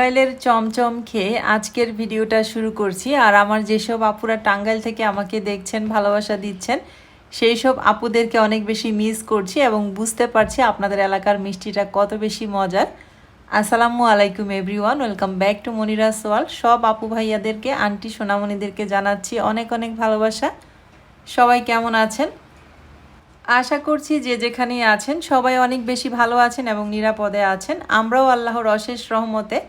টাঙ্গাইলের চমচম খেয়ে আজকের ভিডিওটা শুরু করছি। আর আমার যেসব আপুরা টাঙ্গাইল থেকে আমাকে দেখছেন, ভালোবাসা দিচ্ছেন, সেই সব আপুদেরকে অনেক বেশি মিস করছি এবং বুঝতে পারছি আপনাদের এলাকার মিষ্টিটা কত বেশি মজার। আসসালামু আলাইকুম everyone, welcome back to Monira's world. সব আপু ভাইয়াদেরকে, আন্টি সোনামণিদেরকে জানাচ্ছি অনেক অনেক ভালোবাসা। সবাই কেমন আছেন? আশা করছি যে যেখানেই আছেন সবাই অনেক বেশি ভালো আছেন এবং নিরাপদে আছেন। আমরাও আল্লাহর অশেষ রহমতে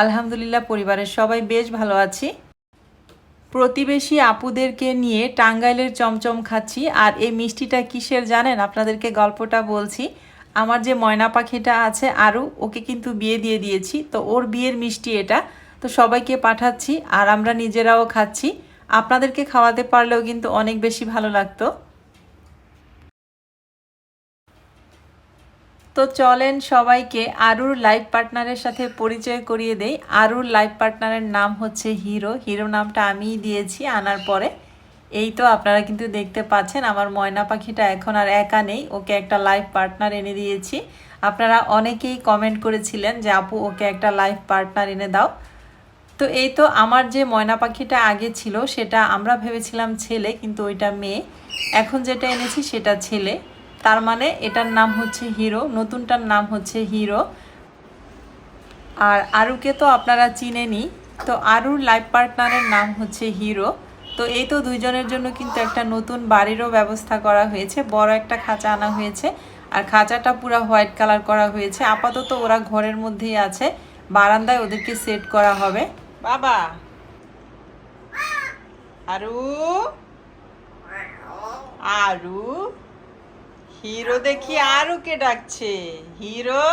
আলহামদুলিল্লাহ পরিবারের সবাই বেশ ভালো আছি। প্রতিবেশী আপুদেরকে নিয়ে টাঙ্গাইলের চমচম খাচ্ছি। আর এই মিষ্টিটা কিসের জানেন? আপনাদেরকে গল্পটা বলছি। আমার যে ময়না পাখিটা আছে আরু, ওকে কিন্তু বিয়ে দিয়ে দিয়েছি, তো ওর বিয়ের মিষ্টি এটা। তো সবাইকে পাঠাচ্ছি আর আমরা নিজেরাও খাচ্ছি। আপনাদেরকে খাওয়াতে পারলেও কিন্তু অনেক বেশি ভালো লাগতো। তো চলেন সবাইকে আরুর লাইফ পার্টনারের সাথে পরিচয় করিয়ে দেই। আরুর লাইফ পার্টনারের নাম হচ্ছে হিরো। হিরো নামটা আমিই দিয়েছি আনার পরে। এই তো আপনারা কিন্তু দেখতে পাচ্ছেন আমার ময়না পাখিটা এখন আর একা নেই, ওকে একটা লাইফ পার্টনার এনে দিয়েছি। আপনারা অনেকেই কমেন্ট করেছিলেন যে আপু ওকে একটা লাইফ পার্টনার এনে দাও। তো এই তো আমার যে ময়না পাখিটা আগে ছিল সেটা আমরা ভেবেছিলাম ছেলে, কিন্তু ওইটা মেয়ে। এখন যেটা এনেছি সেটা ছেলে, তার মানে এটার নাম হচ্ছে হিরো, নতুনটার নাম হচ্ছে হিরো। আর আরুকে তো আপনারা চিনেনই। তো আরুর লাইফ পার্টনারের নাম হচ্ছে হিরো। তো এই তো দুইজনের জন্য কিন্তু একটা নতুন বাড়িরও ব্যবস্থা করা হয়েছে, বড় একটা খাঁচা আনা হয়েছে। আর খাঁচাটা পুরো হোয়াইট কালার করা হয়েছে। আপাতত ওরা ঘরের মধ্যেই আছে, বারান্দায় ওদেরকে সেট করা হবে। বাবা আরু, আরু, হিরো দেখি আরুকে ডাকছে। হিরো,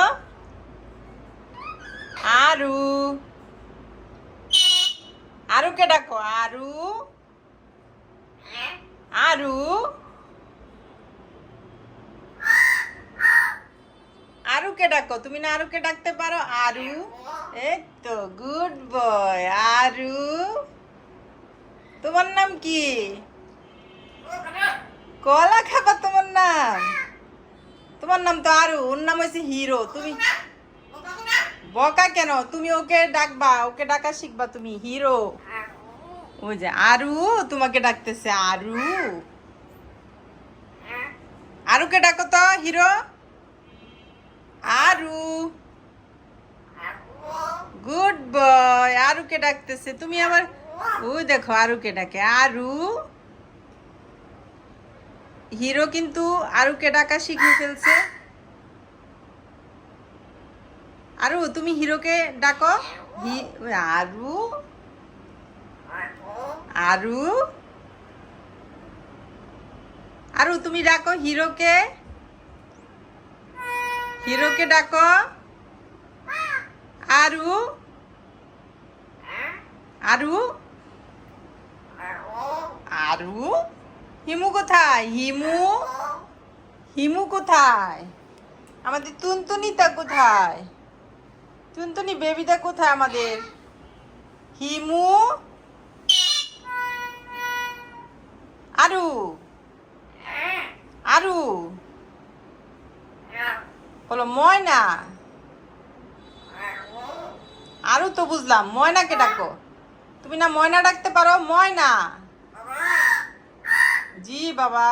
আরু, আরুকে ডাকো। আরু, আরু, আরুকে ডাকো। তুমি না আরুকে ডাকতে পারো? আরু, এই তো গুড বয়। আরু, তোমার নাম কি? কলা খাবা তোমার নাম? তোমার নাম তো আরু, ওর নাম হয়েছে হিরো। তুমি বকা কেন? তুমি ওকে ডাকবা, ওকে ডাকা শিখবা তুমি। হিরো, ওই যে আরু তোমাকে ডাকতেছে। আরু, আরুকে ডাকো তো। হিরো, আরু, গুড বয়। আরুকে ডাকতেছে, তুমি আবার ওই দেখো আরুকে ডাকে। আরু, হিরো কিন্তু আরুকে ডাকা শিখে ফেলছে। আরু, তুমি হিরোকে ডাকো। আরু, আরু, আরু তুমি ডাকো হিরোকে। হিরোকে ডাকো। আরু, আরু, আরু, হিমু কোথায়? হিমু, হিমু কোথায়? আমাদের তুনতুনিটা কোথায়? তুনতুনি বেবিটা কোথায় আমাদের? হিমু, আরু, আরু হলো ময়না। আরু তো বুঝলাম, ময়নাকে ডাকো। তুমি না ময়না ডাকতে পারো? ময়না, জি বাবা।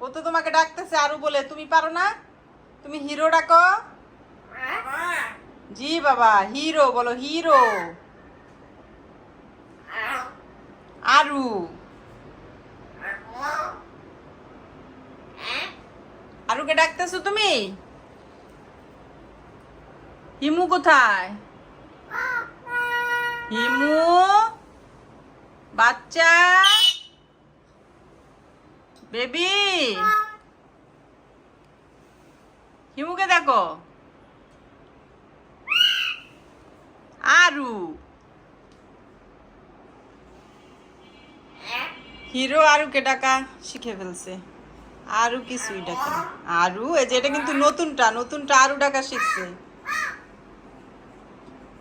ও তো তোমাকে ডাকতেছে আরু বলে, তুমি পারো না? তুমি হিরো ডাকো। জি বাবা, হিরো বলো। হিরো, আরু, আরুকে ডাকতেছো তুমি? হিমু কোথায়? হিমু বাচ্চা, বেবি, হিমুকে দেখো। আরু, হিরো আরুকে ডাকা শিখে ফেলছে। আরু কিছুই ডাকে না। আরু, এই যে এটা কিন্তু নতুনটা, নতুনটা আরু ডাকা শিখছে।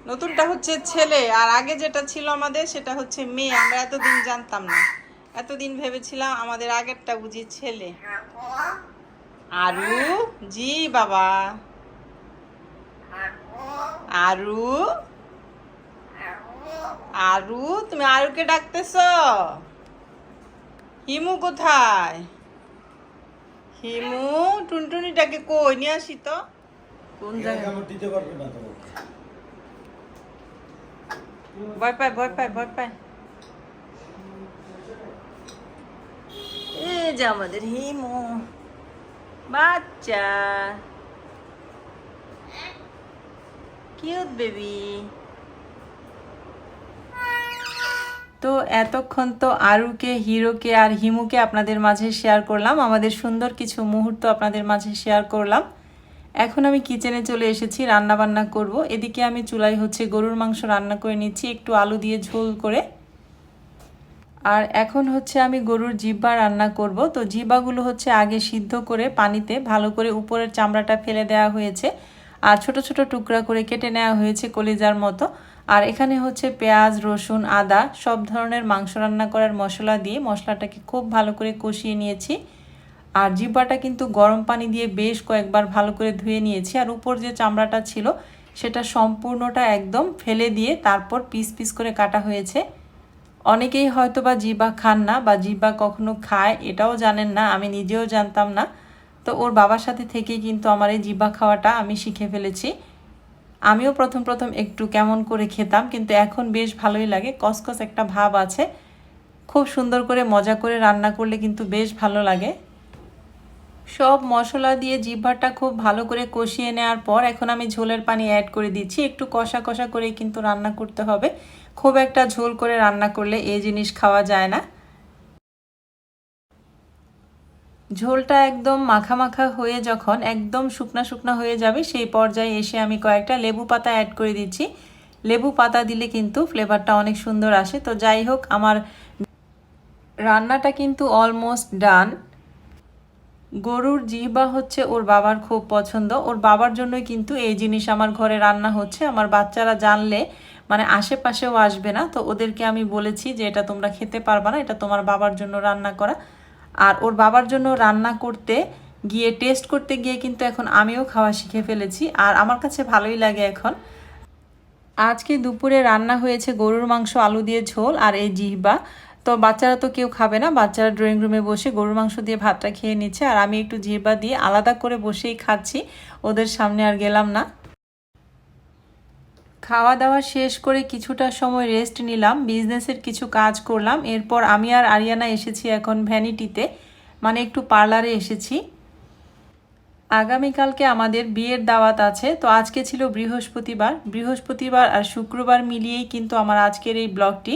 নতুনটা হচ্ছে ছেলে, আর আগে যেটা ছিল আমাদের সেটা হচ্ছে মেয়ে। আমরা এতদিন জানতাম না, এতদিন ভেবেছিলাম আমাদের আগেরটা বুঝি ছেলে। আরু, জি বাবা। আরু, আরু, তুমি আরুকে ডাকতেছো? হিমু কোথায়? হিমু, টুনটুনিটাকে কই নিয়ে আসি তো। কোন জায়গায়? ভয় পায়, ভয় পায়, ভয় পায়। এই যে আমাদের হিমু বাচ্চা, কিউট বেবি। তো এতক্ষণ তো আরুকে, হিরোকে আর হিমুকে আপনাদের মাঝে শেয়ার করলাম, আমাদের সুন্দর কিছু মুহূর্ত আপনাদের মাঝে শেয়ার করলাম। এখন আমি কিচেনে চলে এসেছি, রান্না বান্না করব। এদিকে আমি চুলায় হচ্ছে গরুর মাংস রান্না করে নিচ্ছি, একটু আলু দিয়ে ঝোল করে। আর এখন হচ্ছে আমি গরুর জিহ্বা রান্না করব। তো জিহ্বাগুলো হচ্ছে আগে সিদ্ধ করে পানিতে ভালো করে উপরের চামড়াটা ফেলে দেওয়া হয়েছে, আর ছোট ছোট টুকরা করে কেটে নেওয়া হয়েছে কলিজার মতো। আর এখানে হচ্ছে পেঁয়াজ, রসুন, আদা সব ধরনের মাংস রান্না করার মশলা দিয়ে মশলাটাকে খুব ভালো করে কষিয়ে নিয়েছি। আর জিহ্বাটা কিন্তু গরম পানি দিয়ে বেশ কয়েকবার ভালো করে ধুয়ে নিয়েছি। আর উপর যে চামড়াটা ছিল সেটা সম্পূর্ণটা একদম ফেলে দিয়ে তারপর পিস পিস করে কাটা হয়েছে। অনেকেই হয়তো বা জিহ্বা খান না, বা জিহ্বা কখনো খায় এটাও জানেন না, আমি নিজেও জানতাম না। তো ওর বাবার সাথে থেকেই কিন্তু আমার এই জিহ্বা খাওয়াটা আমি শিখে ফেলেছি। আমিও প্রথম প্রথম একটু কেমন করে খেতাম, কিন্তু এখন বেশ ভালোই লাগে, কসকস একটা ভাব আছে। খুব সুন্দর করে মজা করে রান্না করলে কিন্তু বেশ ভালো লাগে। সব মশলা দিয়ে জিহ্বাটা খুব ভালো করে কষিয়ে নেওয়ার পর এখন আমি ঝোলের পানি অ্যাড করে দিচ্ছি। একটু কষা কষা করে কিন্তু রান্না করতে হবে, খুব একটা ঝোল করে রান্না করলে এই জিনিস খাওয়া যায় না। ঝোলটা একদম মাখা মাখা হয়ে যখন একদম শুকনা শুকনা হয়ে যাবে সেই পর্যায়ে এসে আমি কয়েকটা লেবু পাতা অ্যাড করে দিচ্ছি। লেবু পাতা দিলে কিন্তু ফ্লেভারটা অনেক সুন্দর আসে। তো যাই হোক, আমার রান্নাটা কিন্তু অলমোস্ট ডান। গরুর জিহ্বা হচ্ছে ওর বাবার খুব পছন্দ, ওর বাবার জন্যই কিন্তু এই জিনিস আমার ঘরে রান্না হচ্ছে। আমার বাচ্চারা জানলে মানে আশেপাশেও আসবে না, তো ওদেরকে আমি বলেছি যে এটা তোমরা খেতে পারবে না, এটা তোমার বাবার জন্য রান্না করা। আর ওর বাবার জন্য রান্না করতে গিয়ে, টেস্ট করতে গিয়ে কিন্তু এখন আমিও খাওয়া শিখে ফেলেছি, আর আমার কাছে ভালোই লাগে এখন। আজকে দুপুরে রান্না হয়েছে গরুর মাংস, আলু দিয়ে ঝোল আর এই জিহ্বা। তো বাচ্চারা তো কেউ খাবে না, বাচ্চারা ড্রয়িং রুমে বসে গরুর মাংস দিয়ে ভাতটা খেয়ে নিচ্ছে, আর আমি একটু জিহ্বা দিয়ে আলাদা করে বসেই খাচ্ছি, ওদের সামনে আর গেলাম না। খাওয়া দাওয়া শেষ করে কিছুটা সময় রেস্ট নিলাম, বিজনেসের কিছু কাজ করলাম। এরপর আমি আর আরিয়ানা এসেছি এখন ভ্যানিটিতে, মানে একটু পার্লারে এসেছি। আগামীকালকে আমাদের বিয়ের দাওয়াত আছে। তো আজকে ছিল বৃহস্পতিবার আর শুক্রবার মিলিয়েই কিন্তু আমার আজকের এই ব্লগটি।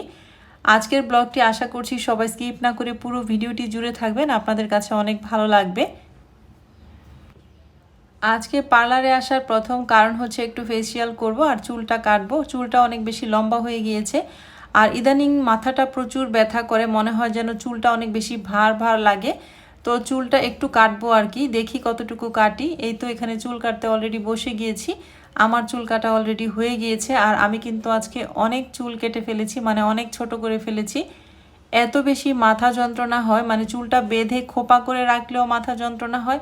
আজকের ব্লগটি আশা করছি সবাই স্কিপ না করে পুরো ভিডিওটি জুড়ে থাকবেন, আপনাদের কাছে অনেক ভালো লাগবে। আজকে পার্লারে আসার প্রথম কারণ হচ্ছে একটু ফেসিয়াল করব আর চুলটা কাটবো। চুলটা অনেক বেশি লম্বা হয়ে গিয়েছে, আর ইদানিং মাথাটা প্রচুর ব্যথা করে, মনে হয় যেন চুলটা অনেক বেশি ভার ভার লাগে। তো চুলটা একটু কাটবো আর কি, দেখি কতটুকু কাটি। এই তো এখানে চুল কাটতে অলরেডি বসে গিয়েছি, আমার চুল কাটা অলরেডি হয়ে গিয়েছে। আর আমি কিন্তু আজকে অনেক চুল কেটে ফেলেছি, মানে অনেক ছোট করে ফেলেছি। এত বেশি মাথা যন্ত্রণা হয়, মানে চুলটা বেঁধে খোপা করে রাখলেও মাথা যন্ত্রণা হয়,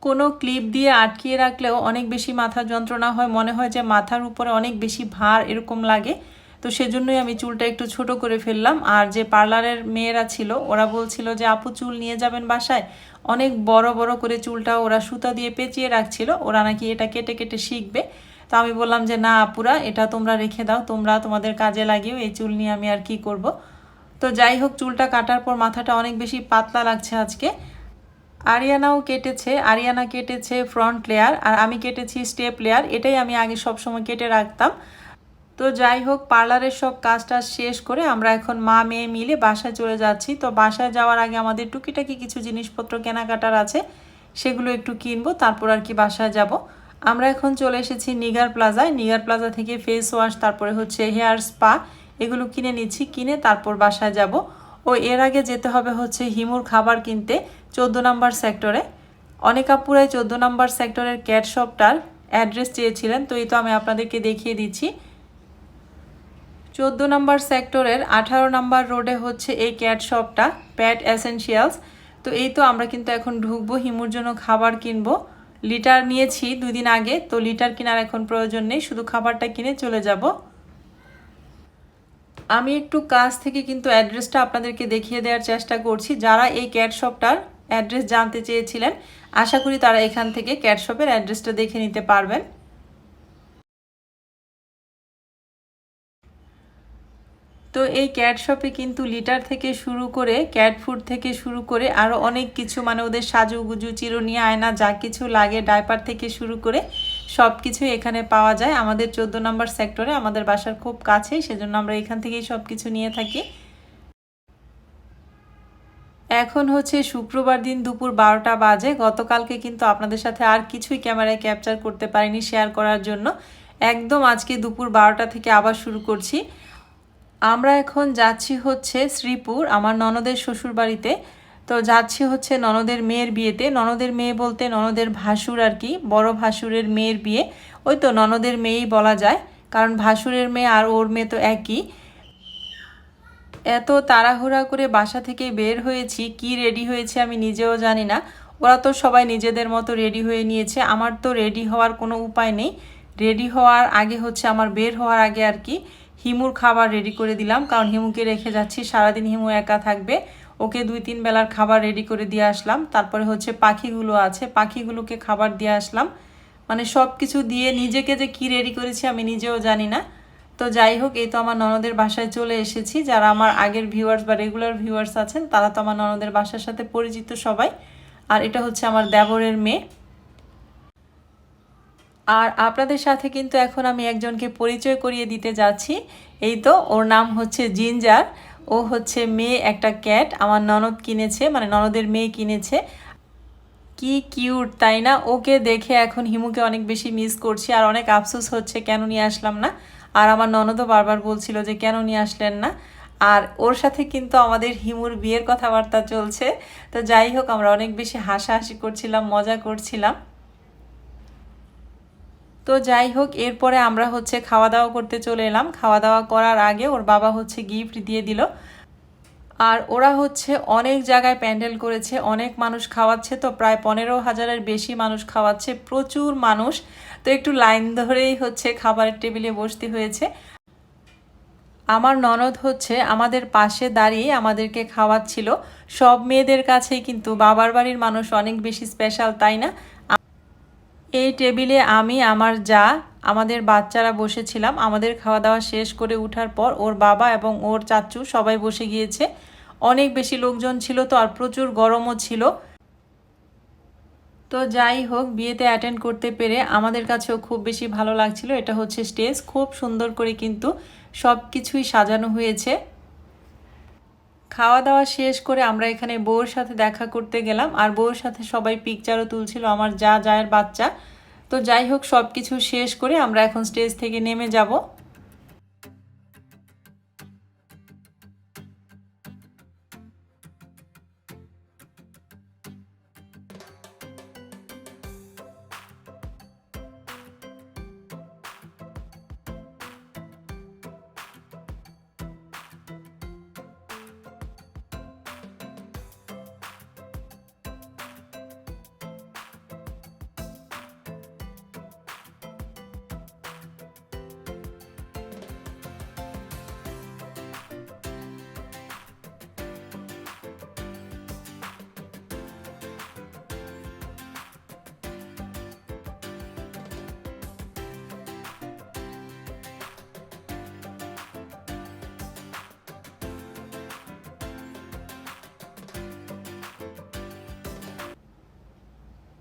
কোনো ক্লিপ দিয়ে আটকিয়ে রাখলেও অনেক বেশি মাথা যন্ত্রণা হয়, মনে হয় যে মাথার উপরে অনেক বেশি ভার এরকম লাগে। তো সেজন্যই আমি চুলটা একটু ছোট করে ফেললাম। আর যে পার্লারের মেয়েরা ছিল ওরা বলছিল যে আপু চুল নিয়ে যাবেন বাসায়, অনেক বড় বড় করে চুলটা ওরা সুতা দিয়ে পেঁচিয়ে রাখছিল, ওরা নাকি এটা কেটে কেটে শিখবে। তো আমি বললাম যে না আপুরা, এটা তোমরা রেখে দাও, তোমরা তোমাদের কাজে লাগিও, এই চুল নিয়ে আমি আর কি করব। তো যাই হোক, চুলটা কাটার পর মাথাটা অনেক বেশি পাতলা লাগছে আজকে। আরিয়ানা কেটেছে ফ্রন্ট লেয়ার, আর আমি কেটেছি স্টেপ লেয়ার। এটাই আমি আগে সব সময় কেটে রাখতাম। তো যাই হোক, পার্লারের সব কাজটা শেষ করে আমরা এখন মা মেয়ে মিলে বাসায় চলে যাচ্ছি। তো বাসায় যাওয়ার আগে আমাদের টুকিটাকি কিছু জিনিসপত্র কেনাকাটার আছে, সেগুলো একটু কিনবো, তারপর আর কি বাসায় যাব। আমরা এখন চলে এসেছি নিগার প্লাজায়। নিগার প্লাজা থেকে ফেস ওয়াশ, তারপরে হচ্ছে হেয়ার স্পা, এগুলো কিনে নিচ্ছি, কিনে তারপর বাসায় যাব। ও এর আগে যেতে হবে হচ্ছে হিমুর খাবার কিনতে 14 নম্বর সেক্টরে। অনেক আপুরাই 14 নম্বর সেক্টরের ক্যাট শপটার অ্যাড্রেস চেয়েছিলেন, তো এই তো আমি আপনাদেরকে দেখিয়ে দিচ্ছি। 14 নম্বর সেক্টরের 18 নম্বর রোডে হচ্ছে এই ক্যাট শপটা, প্যাট এসেনশিয়ালস। তো এই তো আমরা কিন্তু এখন ঢুকবো, হিমুর জন্য খাবার কিনবো। লিটার নিয়েছি 2 দিন আগে, তো লিটার কেনার এখন প্রয়োজন নেই, শুধু খাবারটা কিনে চলে যাব। আমি একটু কাছ থেকে কিন্তু অ্যাড্রেসটা আপনাদেরকে দেখিয়ে দেওয়ার চেষ্টা করছি। যারা এই ক্যাট শপটার অ্যাড্রেস জানতে চেয়েছিলেন, আশা করি তারা এখান থেকে ক্যাট শপের অ্যাড্রেসটা দেখে নিতে পারবেন। তো এই ক্যাট শপে কিন্তু লিটার থেকে শুরু করে ক্যাট ফুড থেকে শুরু করে আরও অনেক কিছু, মানে ওদের সাজুগুজু, চিরুনি, আয়না, যা কিছু লাগে, ডাইপার থেকে শুরু করে সব কিছুই এখানে পাওয়া যায়। আমাদের 14 নম্বর সেক্টরে, আমাদের বাসার খুব কাছেই, সেজন্য আমরা এখান থেকেই সব কিছু নিয়ে থাকি। এখন হচ্ছে শুক্রবার দিন দুপুর 12টা বাজে। গতকালকে কিন্তু আপনাদের সাথে আর কিছুই ক্যামেরায় ক্যাপচার করতে পারিনি শেয়ার করার জন্য। একদম আজকে দুপুর 12টা থেকে আবার শুরু করছি। আমরা এখন যাচ্ছি হচ্ছে শ্রীপুর, আমার ননদের শ্বশুর বাড়িতে। তো যাচ্ছি হচ্ছে ননদের মেয়ের বিয়েতে। ননদের মেয়ে বলতে ননদের ভাসুর আর কি, বড় ভাসুরের মেয়ের বিয়ে। ওই তো ননদের মেয়েই বলা যায়, কারণ ভাসুরের মেয়ে আর ওর মেয়ে তো একই। এত তাড়াহুড়া করে বাসা থেকে বের হয়েছি, কি রেডি হয়েছে আমি নিজেও জানি না। ওরা তো সবাই নিজেদের মতো রেডি হয়ে নিয়েছে, আমার তো রেডি হওয়ার কোনো উপায় নেই। রেডি হওয়ার আগে হচ্ছে, আমার বের হওয়ার আগে আর কি, হিমুর খাবার রেডি করে দিলাম, কারণ হিমুকে রেখে যাচ্ছি, সারাদিন হিমু একা থাকবে। ওকে 2-3 বেলার খাবার রেডি করে দিয়ে আসলাম। তারপরে হচ্ছে পাখিগুলো আছে, পাখিগুলোকে খাবার দিয়ে আসলাম। মানে সব কিছু দিয়ে নিজেকে যে কি রেডি করেছি আমি নিজেও জানি না। তো যাই হোক, এই তো আমার ননদের বাসায় চলে এসেছি। যারা আমার আগের ভিউয়ার্স বা রেগুলার ভিউয়ার্স আছেন, তারা তো আমার ননদের বাসার সাথে পরিচিত সবাই। আর এটা হচ্ছে আমার দেবরের মেয়ে। আর আপনাদের সাথে কিন্তু এখন আমি একজনকে পরিচয় করিয়ে দিতে যাচ্ছি। এই তো, ওর নাম হচ্ছে জিঞ্জার। ও হচ্ছে মেয়ে একটা ক্যাট, আমার ননদ কিনেছে, মানে ননদের মেয়ে কিনেছে। কি কিউট তাই না? ওকে দেখে এখন হিমুকে অনেক বেশি মিস করছি, আর অনেক আফসোস হচ্ছে কেন নিয়ে আসলাম না। আর আমার ননদও বারবার বলছিল যে কেন নিয়ে আসলেন না। আর ওর সাথে কিন্তু আমাদের হিমুর বিয়ের কথাবার্তা চলছে। তো যাই হোক, আমরা অনেক বেশি হাসাহাসি করছিলাম, মজা করছিলাম। তো যাই হোক, এরপরে আমরা হচ্ছে খাওয়া দাওয়া করতে চলে এলাম। খাওয়া দাওয়া করার আগে ওর বাবা হচ্ছে গিফট দিয়ে দিল। আর ওরা হচ্ছে অনেক জায়গায় প্যান্ডেল করেছে, অনেক মানুষ খাওয়াচ্ছে, তো প্রায় 15,000-এর বেশি মানুষ খাওয়াচ্ছে, প্রচুর মানুষ। তো একটু লাইন ধরেই হচ্ছে খাবারের টেবিলে বসতে হয়েছে। আমার ননদ হচ্ছে আমাদের পাশে দাঁড়িয়ে আমাদেরকে খাওয়াচ্ছিল। সব মেয়েদের কাছেই কিন্তু বাবার বাড়ির মানুষ অনেক বেশি স্পেশাল, তাই না? এই টেবিলে আমি, আমার যা, আমাদের বাচ্চারা বসেছিলাম। আমাদের খাওয়া দাওয়া শেষ করে ওঠার পর ওর বাবা এবং ওর চাচু সবাই বসে গিয়েছে। অনেক বেশি লোকজন ছিল তো, আর প্রচুর গরমও ছিল। তো যাই হোক, বিয়েতে অ্যাটেন্ড করতে পেরে আমাদের কাছেও খুব বেশি ভালো লাগছিল। এটা হচ্ছে স্টেজ, খুব সুন্দর করে কিন্তু সব কিছুই সাজানো হয়েছে। খাওয়া দাওয়া শেষ করে আমরা এখানে বউর সাথে দেখা করতে গেলাম, আর বউর সাথে সবাই পিকচারও তুলছিল, আমার জায়ের বাচ্চা। তো যাই হোক, সব কিছু শেষ করে আমরা এখন স্টেজ থেকে নেমে যাব।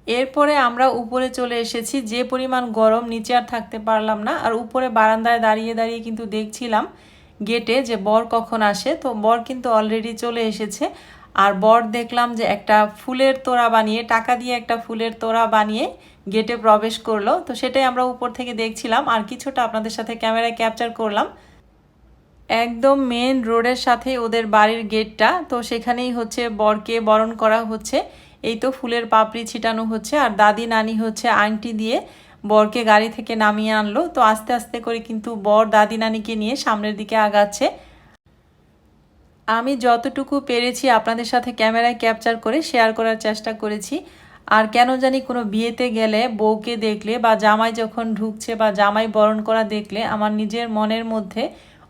এরপরে আমরা উপরে চলে এসেছি। যে পরিমাণ গরম, নিচে আর থাকতে পারলাম না। আর উপরে বারান্দায় দাঁড়িয়ে দাঁড়িয়ে কিন্তু দেখছিলাম গেটে যে বর কখন আসে। তো বর কিন্তু অলরেডি চলে এসেছে। আর বর দেখলাম যে একটা ফুলের তোড়া বানিয়ে, টাকা দিয়ে একটা ফুলের তোড়া বানিয়ে গেটে প্রবেশ করলো। তো সেটাই আমরা উপর থেকে দেখছিলাম, আর কিছুটা আপনাদের সাথে ক্যামেরায় ক্যাপচার করলাম। একদম মেন রোডের সাথে ওদের বাড়ির গেটটা, তো সেখানেই হচ্ছে বরকে বরণ করা হচ্ছে। এই তো ফুলের পাপড়ি ছিটানো হচ্ছে, আর দাদি নানি হচ্ছে আংটি দিয়ে বরকে গাড়ি থেকে নামিয়ে আনলো। তো আস্তে আস্তে করে কিন্তু বর দাদি নানিকে নিয়ে সামনের দিকে আগাচ্ছে। আমি যতটুকু পেরেছি আপনাদের সাথে ক্যামেরায় ক্যাপচার করে শেয়ার করার চেষ্টা করেছি। আর কেন জানি কোনো বিয়েতে গেলে বউকে দেখলে বা জামাই যখন ঢুকছে বা জামাই বরণ করা দেখলে আমার নিজের মনের মধ্যে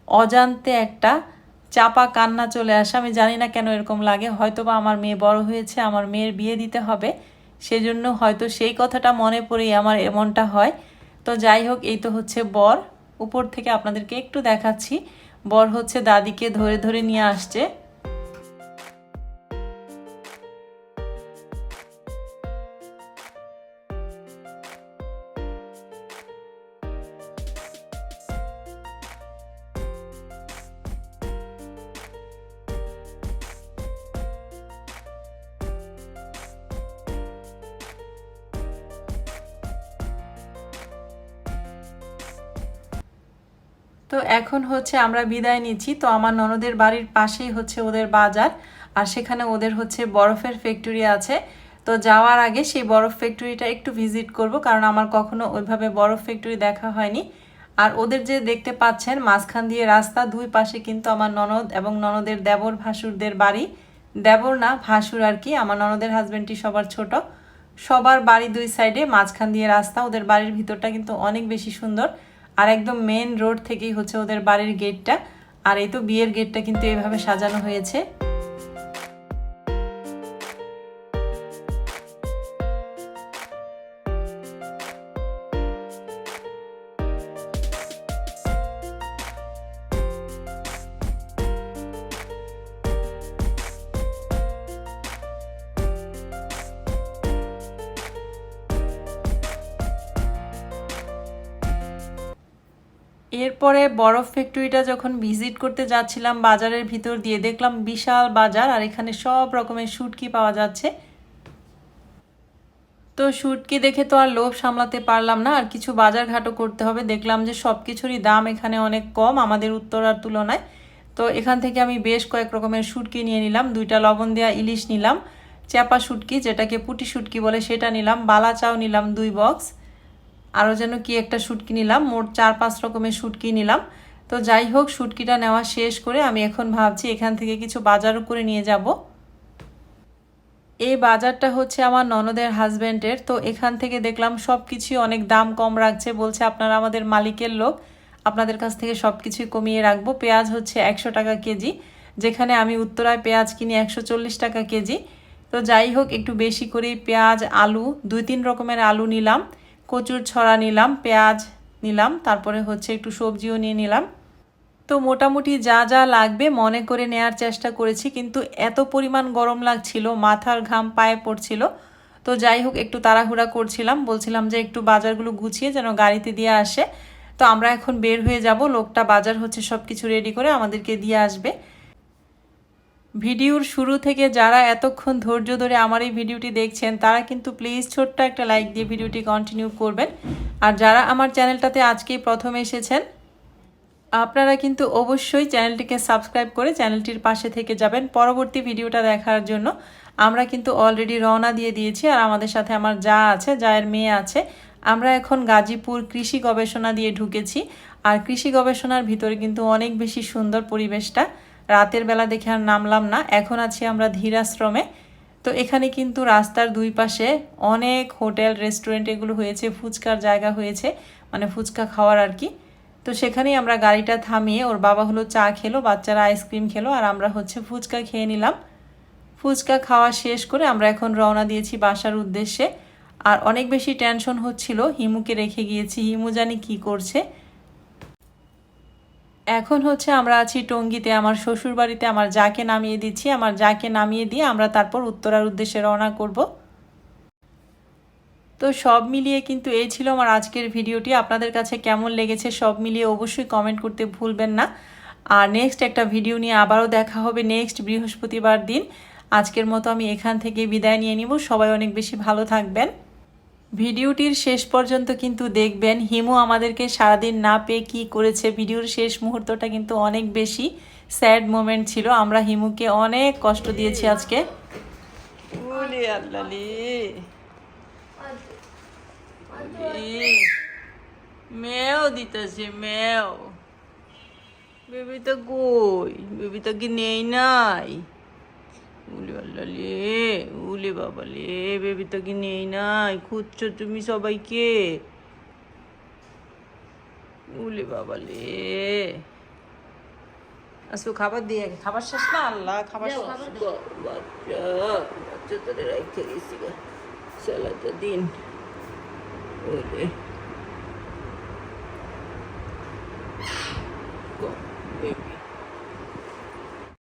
অজান্তে একটা চাপা কান্না চলে আসে। আমি জানি না কেন এরকম লাগে, হয়তোবা আমার মেয়ে বড় হয়েছে, আমার মেয়ের বিয়ে দিতে হবে, সেজন্য হয়তো সেই কথাটা মনে পড়েই আমার এমনটা হয়। তো যাই হোক, এই তো হচ্ছে বর। উপর থেকে আপনাদেরকে একটু দেখাচ্ছি। বর হচ্ছে দাদিকে ধরে ধরে নিয়ে আসছে। তো এখন হচ্ছে আমরা বিদায় নিচ্ছি। তো আমার ননদের বাড়ির পাশেই হচ্ছে ওদের বাজার, আর সেখানে ওদের হচ্ছে বরফের ফ্যাক্টরি আছে। তো যাওয়ার আগে সেই বরফ ফ্যাক্টরিটা একটু ভিজিট করব, কারণ আমার কখনো ওইভাবে বরফ ফ্যাক্টরি দেখা হয়নি। আর ওদের যে দেখতে পাচ্ছেন মাঝখান দিয়ে রাস্তা, দুই পাশে কিন্তু আমার ননদ এবং ননদের দেবর ভাসুরদের বাড়ি। দেবর না, ভাসুর আর কি। আমার ননদের হাজবেন্ডটি সবার ছোট। সবার বাড়ি দুই সাইডে, মাঝখান দিয়ে রাস্তা। ওদের বাড়ির ভিতরটা কিন্তু অনেক বেশি সুন্দর। আর একদম মেন রোড থেকেই হচ্ছে ওদের বাড়ির গেটটা। আর এই তো বিয়ের গেটটা কিন্তু এভাবে সাজানো হয়েছে। এরপরে বরফ ফ্যাক্টরিটা যখন ভিজিট করতে যাচ্ছিলাম বাজারের ভিতর দিয়ে, দেখলাম বিশাল বাজার, আর এখানে সব রকমের শুটকি পাওয়া যাচ্ছে। তো শুটকি দেখে তো আর লোভ সামলাতে পারলাম না, আর কিছু বাজার ঘাটও করতে হবে। দেখলাম যে সব কিছুরই দাম এখানে অনেক কম আমাদের উত্তরার তুলনায়। তো এখান থেকে আমি বেশ কয়েক রকমের শুটকি নিয়ে নিলাম। 2টা লবণ দেওয়া ইলিশ নিলাম, চ্যাপা শুটকি যেটাকে পুঁটি শুটকি বলে সেটা নিলাম, বালা চাও নিলাম 2 বক্স, আরও যেন কি একটা শুটকি নিলাম। মোট 4-5 রকমের শুটকি নিলাম। তো যাই হোক, শুটকিটা নেওয়া শেষ করে আমি এখন ভাবছি এখান থেকে কিছু বাজারও করে নিয়ে যাব। এই বাজারটা হচ্ছে আমার ননদের হাজব্যান্ডের। তো এখান থেকে দেখলাম সব কিছুই অনেক দাম কম রাখছে, বলছে আপনারা আমাদের মালিকের লোক, আপনাদের কাছ থেকে সব কিছুই কমিয়ে রাখবো। পেঁয়াজ হচ্ছে 100 টাকা কেজি, যেখানে আমি উত্তরায় পেঁয়াজ কিনি 140 টাকা কেজি। তো যাই হোক, একটু বেশি করেই পেঁয়াজ, আলু 2-3 রকমের আলু নিলাম, কচুর ছড়া নিলাম, পেঁয়াজ নিলাম, তারপরে হচ্ছে একটু সবজিও নিয়ে নিলাম। তো মোটামুটি যা যা লাগবে মনে করে নেয়ার চেষ্টা করেছি, কিন্তু এত পরিমাণ গরম লাগছিল, মাথার ঘাম পায়ে পড়ছিল। তো যাই হোক, একটু তাড়াহুড়া করছিলাম, বলছিলাম যে একটু বাজারগুলো গুছিয়ে যেন গাড়িতে দিয়ে আসে। তো আমরা এখন বের হয়ে যাব, লোকটা বাজার হচ্ছে সব কিছু রেডি করে আমাদেরকে দিয়ে আসবে। ভিডিওর শুরু থেকে যারা এতক্ষণ ধৈর্য ধরে আমার এই ভিডিওটি দেখছেন, তারা কিন্তু প্লিজ ছোট্ট একটা লাইক দিয়ে ভিডিওটি কন্টিনিউ করবেন। আর যারা আমার চ্যানেলটাতে আজকেই প্রথম এসেছেন, আপনারা কিন্তু অবশ্যই চ্যানেলটিকে সাবস্ক্রাইব করে চ্যানেলটির পাশে থেকে যাবেন পরবর্তী ভিডিওটা দেখার জন্য। আমরা কিন্তু অলরেডি রওনা দিয়ে দিয়েছি, আর আমাদের সাথে আমার যা আছে, যায়ের মেয়ে আছে। আমরা এখন গাজীপুর কৃষি গবেষণা দিয়ে ঢুকেছি। আর কৃষি গবেষণার ভিতরে কিন্তু অনেক বেশি সুন্দর পরিবেশটা। রাতের বেলা দেখে আর নামলাম না। এখন আছি আমরা ধীরাশ্রমে। তো এখানে কিন্তু রাস্তার দুই পাশে অনেক হোটেল, রেস্টুরেন্ট এগুলো হয়েছে, ফুচকার জায়গা হয়েছে, মানে ফুচকা খাওয়ার আর কি। তো সেখানেই আমরা গাড়িটা থামিয়ে, ওর বাবা হলো চা খেলো, বাচ্চারা আইসক্রিম খেলো, আর আমরা হচ্ছে ফুচকা খেয়ে নিলাম। ফুচকা খাওয়া শেষ করে আমরা এখন রওনা দিয়েছি বাসার উদ্দেশ্যে। আর অনেক বেশি টেনশন হচ্ছিল, হিমুকে রেখে গিয়েছি, হিমু জানি কি করছে। এখন হচ্ছে আমরা আছি টঙ্গীতে, আমার শ্বশুর বাড়িতে। আমার যাকে নামিয়ে দিচ্ছি, আমার যাকে নামিয়ে দিয়ে আমরা তারপর উত্তরার উদ্দেশ্যে রওনা করব। তো সব মিলিয়ে কিন্তু এই ছিল আমার আজকের ভিডিওটি। আপনাদের কাছে কেমন লেগেছে সব মিলিয়ে অবশ্যই কমেন্ট করতে ভুলবেন না। আর নেক্সট একটা ভিডিও নিয়ে আবারও দেখা হবে নেক্সট বৃহস্পতিবার দিন। আজকের মতো আমি এখান থেকে বিদায় নিয়ে নিব। সবাই অনেক বেশি ভালো থাকবেন। ভিডিওটির শেষ পর্যন্ত কিন্তু দেখবেন হিমু আমাদেরকে সারাদিন না পেয়ে কী করেছে। ভিডিওর শেষ মুহূর্তটা কিন্তু অনেক বেশি স্যাড মোমেন্ট ছিল। আমরা হিমুকে অনেক কষ্ট দিয়েছি আজকে। মেও দিতেছে, মেও বেবি তো কই, বেবি তো কি নেই নাই। উলি আল্লাহ লে, উলি বাবা লে, বেবি তো কি নেই নাই, খুঁজছো তুমি সবাইকে। উলি বাবা লে। আসু খাবার দিয়ে খাবার শেষ না আল্লাহ খাবার শেষ। বাচ্চা তোরে রাখতে গেছি গা সালাটা দিন ওরে বেবি